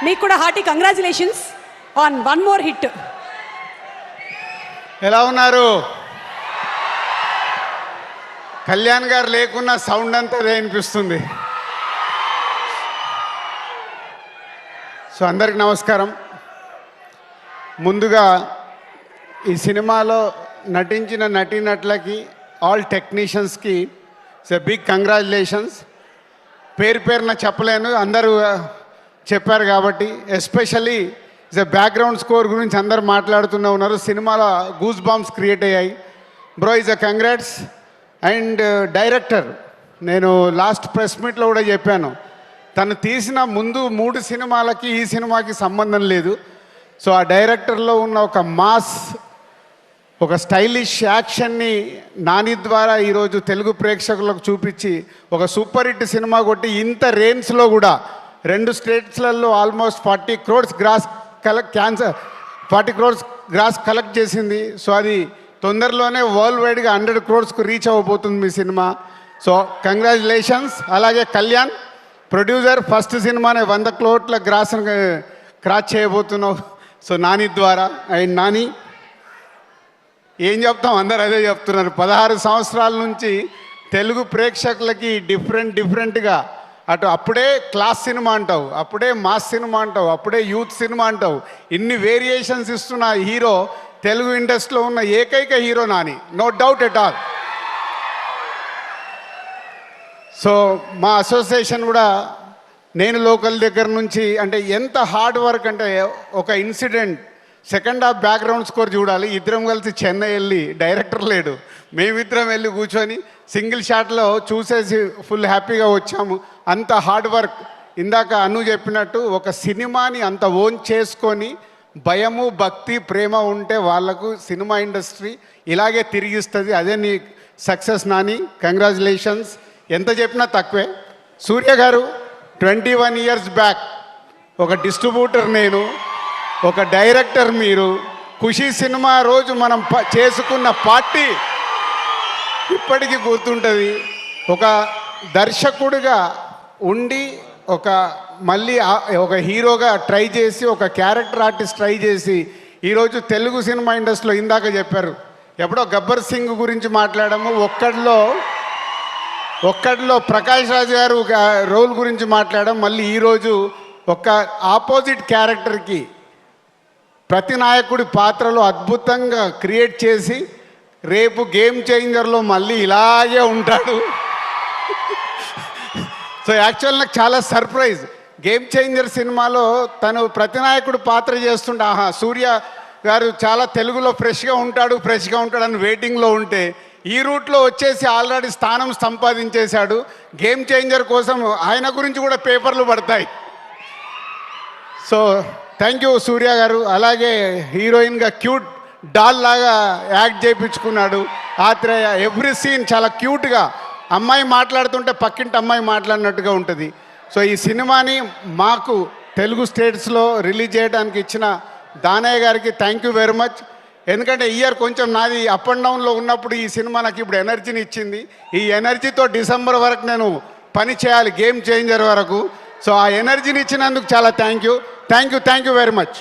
మీకు కూడా hearty congratulations on one more hit. ఎలా ఉన్నారు? కళ్యాణ్ గారు లేకున్నా సౌండ్ అంతా అదే అనిపిస్తుంది. సో అందరికి నమస్కారం. ముందుగా ఈ సినిమాలో నటించిన నటీనటులకి, ఆల్ టెక్నీషియన్స్కి బిగ్ కంగ్రాచులేషన్స్. పేరు పేరున చెప్పలేను, అందరూ చెప్పారు కాబట్టి. ఎస్పెషల్లీ బ్యాక్గ్రౌండ్ స్కోర్ గురించి అందరు మాట్లాడుతూనే ఉన్నారు. సినిమాలో గూస్ బాంబ్స్ క్రియేట్ అయ్యాయి. Bro is a congrats. And director, నేను లాస్ట్ ప్రెస్ మీట్లో కూడా చెప్పాను, తను తీసిన ముందు 3 సినిమాలకి ఈ సినిమాకి సంబంధం లేదు. సో ఆ డైరెక్టర్లో ఉన్న ఒక మాస్, ఒక స్టైలిష్ యాక్షన్ని నాని ద్వారా ఈరోజు తెలుగు ప్రేక్షకులకు చూపించి ఒక సూపర్ హిట్ సినిమా కొట్టి ఇంత రేంజ్లో కూడా 2 స్టేట్స్లలో ఆల్మోస్ట్ 40 crores గ్రాస్ కలెక్ట్ చేసింది. సో అది తొందరలోనే వరల్డ్ వైడ్గా 100 crores రీచ్ అవ్వబోతుంది మీ సినిమా. So congratulations. అలాగే కళ్యాణ్ ప్రొడ్యూసర్, ఫస్ట్ సినిమానే 100 crores క్రాస్ చేయబోతున్నావు. సో నాని ద్వారా. అండ్ నాని ఏం చెప్తాం, అందరు అదే చెప్తున్నారు. 16 సంవత్సరాల నుంచి తెలుగు ప్రేక్షకులకి డిఫరెంట్గా అటు అప్పుడే క్లాస్ సినిమా అంటావు, అప్పుడే మాస్ సినిమా అంటావు, అప్పుడే యూత్ సినిమా అంటావు, ఇన్ని వేరియేషన్స్ ఇస్తున్న హీరో తెలుగు ఇండస్ట్రీలో ఉన్న ఏకైక hero Nani, no doubt at all. So మా అసోసియేషన్ కూడా నేను లోకల్ దగ్గర నుంచి, అంటే ఎంత హార్డ్ వర్క్ అంటే, ఒక incident second half background score చూడాలి. ఇద్దరం కలిసి చెన్నై వెళ్ళి, డైరెక్టర్ లేడు, మేమిద్దరం వెళ్ళి కూర్చొని సింగిల్ షాట్లో చూసేసి ఫుల్ హ్యాపీగా వచ్చాము. అంత హార్డ్ వర్క్. ఇందాక అను చెప్పినట్టు ఒక సినిమాని అంత ఓన్ చేసుకొని భయము, భక్తి, ప్రేమ ఉంటే వాళ్లకు సినిమా ఇండస్ట్రీ ఇలాగే తిరిగిస్తుంది. అదే నీ సక్సెస్ నాని. కంగ్రాచులేషన్స్. ఎంత చెప్పినా తక్కువే. సూర్య గారు 21 years బ్యాక్ ఒక డిస్ట్రిబ్యూటర్ నేను, ఒక డైరెక్టర్ మీరు. ఖుషీ సినిమా రోజు మనం చేసుకున్న పార్టీ ఇప్పటికీ గుర్తుంటుంది. ఒక దర్శకుడిగా ఉండి మళ్ళీ ఒక హీరోగా ట్రై చేసి, ఒక క్యారెక్టర్ ఆర్టిస్ట్ ట్రై చేసి ఈరోజు తెలుగు సినిమా ఇండస్ట్రీలో, ఇందాక చెప్పారు ఎప్పుడో గబ్బర్ సింగ్ గురించి మాట్లాడాము, ఒక్కడిలో ప్రకాష్ రాజ్ గారు రోల్ గురించి మాట్లాడాం. మళ్ళీ ఈరోజు ఒక ఆపోజిట్ క్యారెక్టర్కి ప్రతి నాయకుడి పాత్రలో అద్భుతంగా క్రియేట్ చేసి రేపు గేమ్ చేంజర్లో మళ్ళీ ఇలాగే ఉంటాడు. సో యాక్చువల్ నాకు చాలా సర్ప్రైజ్. గేమ్ చేంజర్ సినిమాలో తను ప్రతినాయకుడు పాత్ర చేస్తుంటే, ఆహా సూర్య గారు చాలా తెలుగులో ఫ్రెష్గా ఉంటాడు అని వెయిటింగ్లో ఉంటే, ఈ రూట్లో వచ్చేసి ఆల్రెడీ స్థానం సంపాదించేశాడు. గేమ్ చేంజర్ కోసం ఆయన గురించి కూడా పేపర్లు పడతాయి. సో థ్యాంక్ యూ సూర్య గారు. అలాగే హీరోయిన్గా క్యూట్ డాల్ లాగా యాక్ట్ చేయించుకున్నాడు ఆత్రేయ. ఎవ్రీ సీన్ చాలా క్యూట్గా, అమ్మాయి మాట్లాడుతుంటే పక్కింటి అమ్మాయి మాట్లాడినట్టుగా ఉంటుంది. సో ఈ సినిమాని మాకు తెలుగు స్టేట్స్లో రిలీజ్ చేయడానికి ఇచ్చిన దానయ్య గారికి థ్యాంక్ యూ వెరీ మచ్. ఎందుకంటే ఇయర్ కొంచెం నాది అప్ అండ్ డౌన్లో ఉన్నప్పుడు ఈ సినిమా నాకు ఇప్పుడు ఎనర్జీని ఇచ్చింది. ఈ ఎనర్జీతో డిసెంబర్ వరకు నేను పని చేయాలి, గేమ్ చేంజర్ వరకు. సో ఆ ఎనర్జీని ఇచ్చినందుకు చాలా థ్యాంక్ యూ వెరీ మచ్.